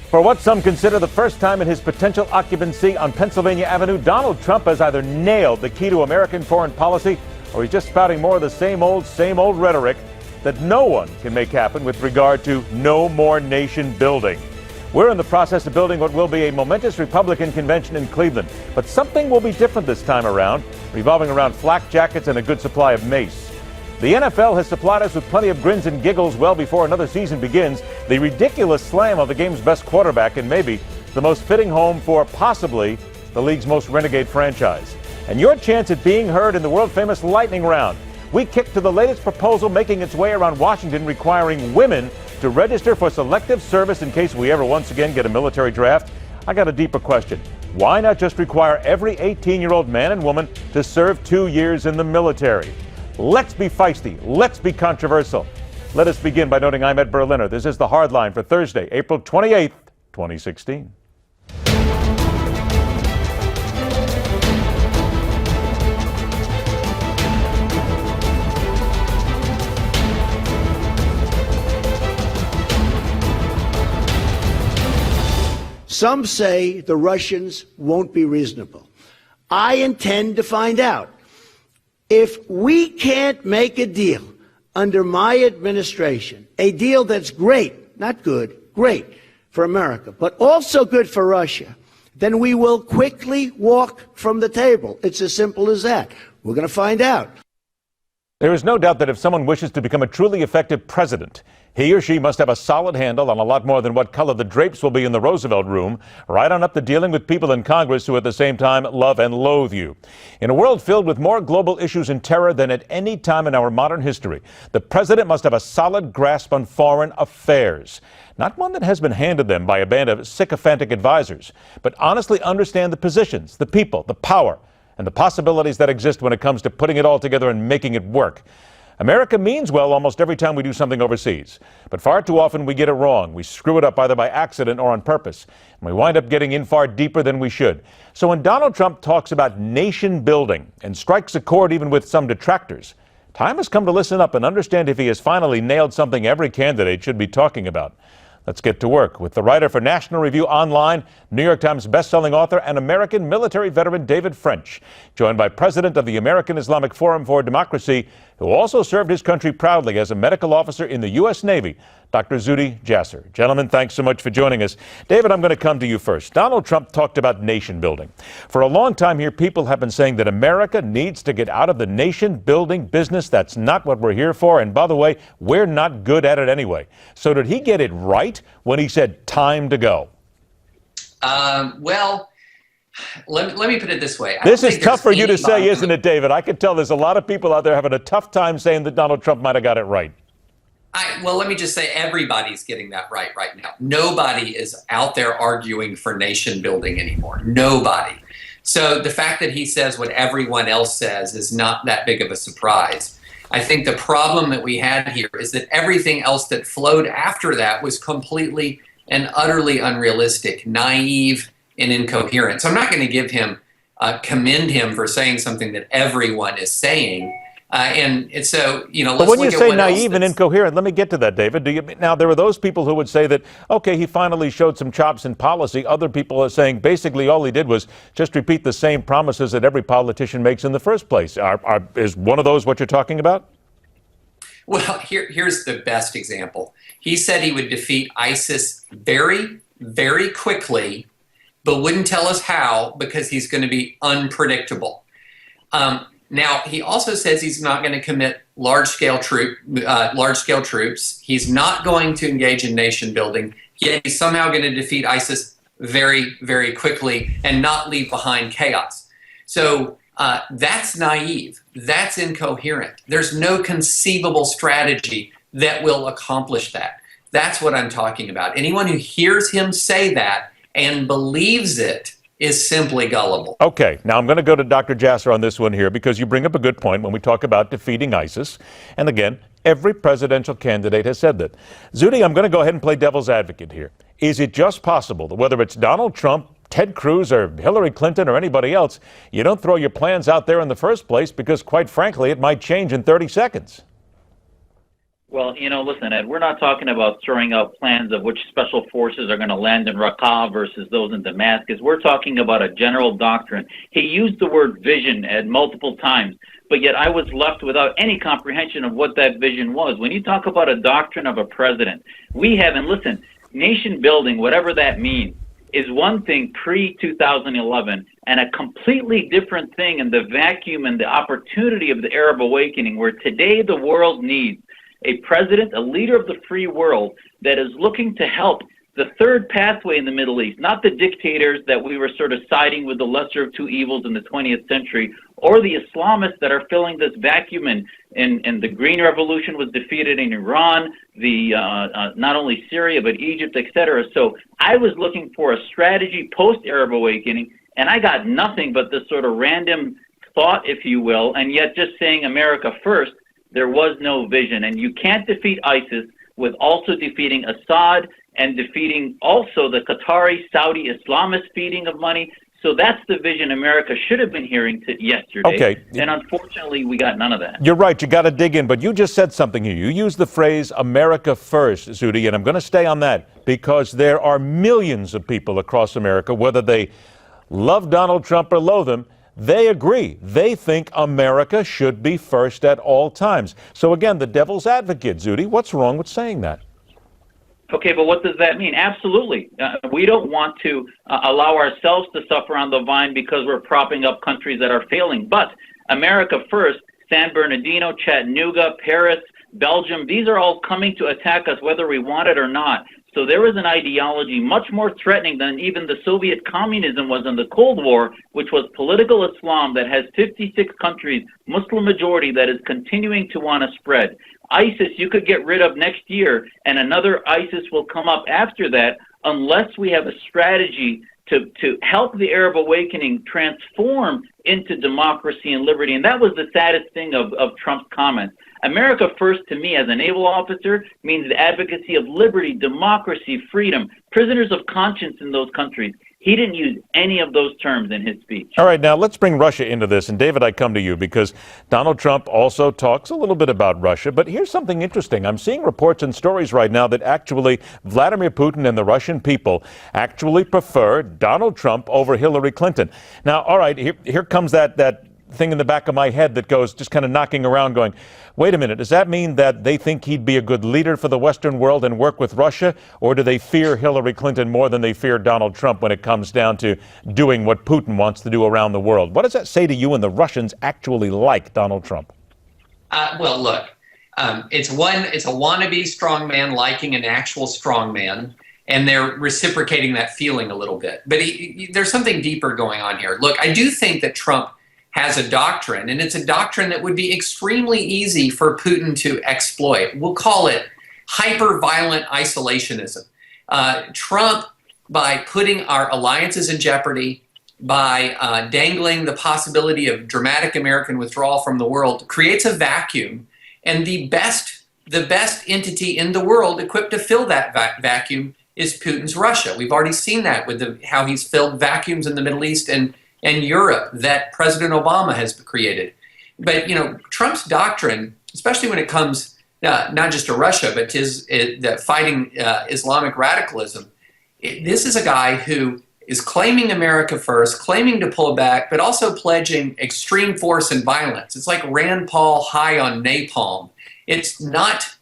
For what some consider the first time in his potential occupancy on Pennsylvania Avenue, Donald Trump has either nailed the key to American foreign policy or he's just spouting more of the same old rhetoric that no one can make happen with regard to no more nation building. We're in the process of building what will be a momentous Republican convention in Cleveland, but something will be different this time around, revolving around flak jackets and a good supply of mace. The NFL has supplied us with plenty of grins and giggles well before another season begins. The ridiculous slam of the game's best quarterback and maybe the most fitting home for possibly the league's most renegade franchise. And your chance at being heard in the world-famous lightning round. We kick to the latest proposal making its way around Washington requiring women to register for selective service in case we ever once again get a military draft. I got a deeper question. Why not just require every 18-year-old man and woman to serve 2 years in the military? Let's be feisty. Let's be controversial. Let us begin by noting I'm Ed Berliner. This is The Hardline for Thursday, April 28th, 2016. Some say the Russians won't be reasonable. I intend to find out. If we can't make a deal under my administration, a deal that's great, not good, great for America, but also good for Russia, then we will quickly walk from the table. It's as simple as that. We're going to find out. There is no doubt that if someone wishes to become a truly effective president, he or she must have a solid handle on a lot more than what color the drapes will be in the Roosevelt room, right on up to dealing with people in Congress who at the same time love and loathe you. In a world filled with more global issues and terror than at any time in our modern history, the president must have a solid grasp on foreign affairs. Not one that has been handed them by a band of sycophantic advisors, but honestly understand the positions, the people, the power, and the possibilities that exist when it comes to putting it all together and making it work. America means well almost every time we do something overseas, but far too often we get it wrong. We screw it up either by accident or on purpose, and we wind up getting in far deeper than we should. So when Donald Trump talks about nation building and strikes a chord even with some detractors, time has come to listen up and understand if he has finally nailed something every candidate should be talking about. Let's get to work with the writer for National Review Online, New York Times bestselling author, and American military veteran David French, joined by President of the American Islamic Forum for Democracy, who also served his country proudly as a medical officer in the U.S. Navy, Dr. Zuhdi Jasser. Gentlemen, thanks so much for joining us. David, I'm going to come to you first. Donald Trump talked about nation building. For a long time here, people have been saying that America needs to get out of the nation building business. That's not what we're here for. And by the way, we're not good at it anyway. So did he get it right when he said time to go? Well, let me put it this way. This is tough for you to say, isn't it, David? I can tell there's a lot of people out there having a tough time saying that Donald Trump might have got it right. Well, let me just say everybody's getting that right now. Nobody is out there arguing for nation building anymore. Nobody. So the fact that he says what everyone else says is not that big of a surprise. I think the problem that we had here is that everything else that flowed after that was completely and utterly unrealistic, naive, and incoherent. So I'm not going to commend him for saying something that everyone is saying. And so, let's but when you say naive and incoherent, let me get to that, David. Now, there are those people who would say that, okay, he finally showed some chops in policy. Other people are saying basically all he did was just repeat the same promises that every politician makes in the first place. Is one of those what you're talking about? Well, here's the best example. He said he would defeat ISIS very, very quickly, but wouldn't tell us how because he's going to be unpredictable. Now, he also says he's not going to commit large-scale troops. He's not going to engage in nation building. Yet he's somehow going to defeat ISIS very, very quickly and not leave behind chaos. So that's naive. That's incoherent. There's no conceivable strategy that will accomplish that. That's what I'm talking about. Anyone who hears him say that and believes it is simply gullible. Okay, now I'm going to go to Dr. Jasser on this one here because you bring up a good point when we talk about defeating ISIS. And again, every presidential candidate has said that. Zuhdi, I'm going to go ahead and play devil's advocate here. Is it just possible that whether it's Donald Trump, Ted Cruz, or Hillary Clinton, or anybody else, you don't throw your plans out there in the first place because, quite frankly, it might change in 30 seconds? Well, listen, Ed, we're not talking about throwing out plans of which special forces are going to land in Raqqa versus those in Damascus. We're talking about a general doctrine. He used the word vision, Ed, multiple times, but yet I was left without any comprehension of what that vision was. When you talk about a doctrine of a president, we haven't, listen, nation building, whatever that means, is one thing pre-2011 and a completely different thing in the vacuum and the opportunity of the Arab awakening, where today the world needs a president, a leader of the free world that is looking to help the third pathway in the Middle East, not the dictators that we were sort of siding with the lesser of two evils in the 20th century, or the Islamists that are filling this vacuum. And the Green Revolution was defeated in Iran, not only Syria, but Egypt, etc. So I was looking for a strategy post-Arab awakening, and I got nothing but this sort of random thought, if you will, and yet just saying America first. There was no vision, and you can't defeat ISIS with also defeating Assad and defeating also the Qatari, Saudi Islamist feeding of money. So that's the vision America should have been hearing yesterday. Okay. And unfortunately, we got none of that. You're right. You got to dig in. But you just said something here. You used the phrase America first, Zuhdi, and I'm going to stay on that because there are millions of people across America, whether they love Donald Trump or loathe him, they agree. They think America should be first at all times. So again, the devil's advocate, Zuhdi, what's wrong with saying that? Okay, but what does that mean? Absolutely. We don't want to allow ourselves to suffer on the vine because we're propping up countries that are failing. But America first, San Bernardino, Chattanooga, Paris, Belgium, these are all coming to attack us whether we want it or not. So there is an ideology much more threatening than even the Soviet communism was in the Cold War, which was political Islam that has 56 countries, Muslim majority, that is continuing to want to spread. ISIS you could get rid of next year, and another ISIS will come up after that unless we have a strategy to help the Arab awakening transform into democracy and liberty. And that was the saddest thing of Trump's comments. America first, to me, as a naval officer, means the advocacy of liberty, democracy, freedom, prisoners of conscience in those countries. He didn't use any of those terms in his speech. All right, now let's bring Russia into this. And David, I come to you because Donald Trump also talks a little bit about Russia. But here's something interesting. I'm seeing reports and stories right now that actually Vladimir Putin and the Russian people actually prefer Donald Trump over Hillary Clinton. Now, all right, here comes that thing in the back of my head that goes just kind of knocking around going, wait a minute, does that mean that they think he'd be a good leader for the Western world and work with Russia? Or do they fear Hillary Clinton more than they fear Donald Trump when it comes down to doing what Putin wants to do around the world? What does that say to you when the Russians actually like Donald Trump? Well, look, it's a wannabe strongman liking an actual strongman, and they're reciprocating that feeling a little bit. But there's something deeper going on here. Look, I do think that Trump has a doctrine, and it's a doctrine that would be extremely easy for Putin to exploit. We'll call it hyper-violent isolationism. Trump, by putting our alliances in jeopardy, by dangling the possibility of dramatic American withdrawal from the world, creates a vacuum, and the best entity in the world equipped to fill that vacuum is Putin's Russia. We've already seen that with how he's filled vacuums in the Middle East and Europe that President Obama has created. But, Trump's doctrine, especially when it comes not just to Russia, but to fighting Islamic radicalism, this is a guy who is claiming America first, claiming to pull back, but also pledging extreme force and violence. It's like Rand Paul high on napalm. It's not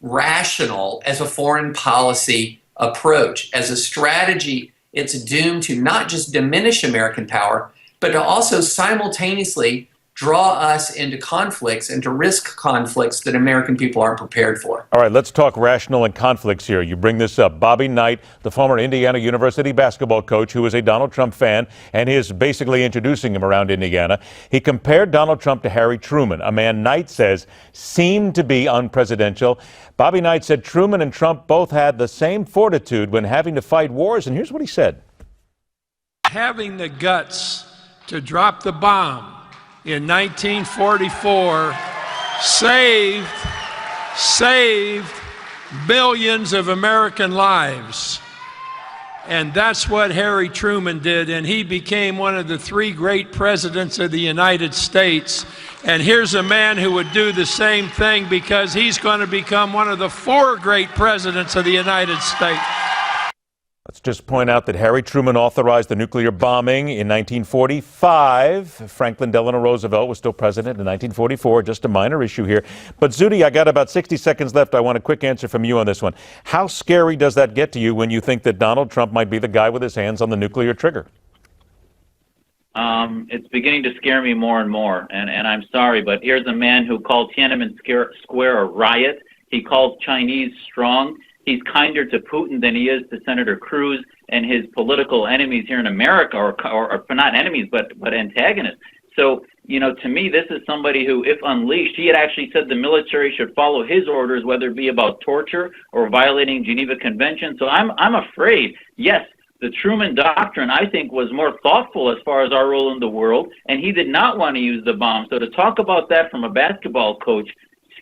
rational as a foreign policy approach. As a strategy, it's doomed to not just diminish American power, but to also simultaneously draw us into conflicts and to risk conflicts that American people aren't prepared for. All right, let's talk rational and conflicts here. You bring this up. Bobby Knight, the former Indiana University basketball coach who is a Donald Trump fan and is basically introducing him around Indiana. He compared Donald Trump to Harry Truman, a man Knight says seemed to be unpresidential. Bobby Knight said Truman and Trump both had the same fortitude when having to fight wars, and here's what he said. Having the guts to drop the bomb in 1944 saved millions of American lives. And that's what Harry Truman did, and he became one of the three great presidents of the United States. And here's a man who would do the same thing, because he's going to become one of the four great presidents of the United States. Let's just point out that Harry Truman authorized the nuclear bombing in 1945. Franklin Delano Roosevelt was still president in 1944. Just a minor issue here. But Zuhdi, I got about 60 seconds left. I want a quick answer from you on this one. How scary does that get to you when you think that Donald Trump might be the guy with his hands on the nuclear trigger? It's beginning to scare me more and more. And I'm sorry, but here's a man who called Tiananmen Square a riot. He called Chinese strong. He's kinder to Putin than he is to Senator Cruz and his political enemies here in America, or not enemies, but antagonists. So, to me, this is somebody who, if unleashed, he had actually said the military should follow his orders, whether it be about torture or violating Geneva Convention. So I'm afraid, yes, the Truman Doctrine, I think, was more thoughtful as far as our role in the world, and he did not want to use the bomb. So to talk about that from a basketball coach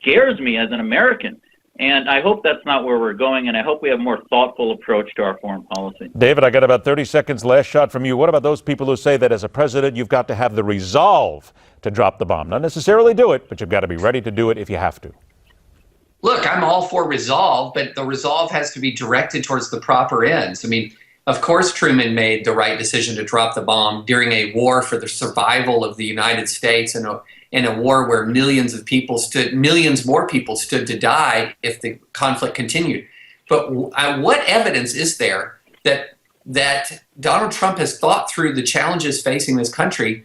scares me as an American. And I hope that's not where we're going, and I hope we have a more thoughtful approach to our foreign policy. David, I got about 30 seconds. Last shot from you. What about those people who say that as a president, you've got to have the resolve to drop the bomb? Not necessarily do it, but you've got to be ready to do it if you have to. Look, I'm all for resolve, but the resolve has to be directed towards the proper ends. I mean, of course, Truman made the right decision to drop the bomb during a war for the survival of the United States, and in a war where millions more people stood to die if the conflict continued. But what evidence is there that Donald Trump has thought through the challenges facing this country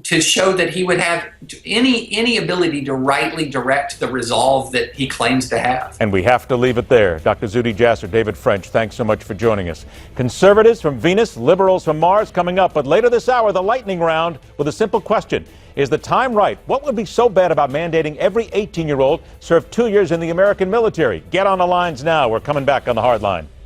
to show that he would have any ability to rightly direct the resolve that he claims to have? And we have to leave it there. Dr. Zuhdi Jasser, David French, thanks so much for joining us. Conservatives from Venus, liberals from Mars coming up. But later this hour, the lightning round with a simple question. Is the time right? What would be so bad about mandating every 18-year-old serve 2 years in the American military? Get on the lines now. We're coming back on The Hard Line.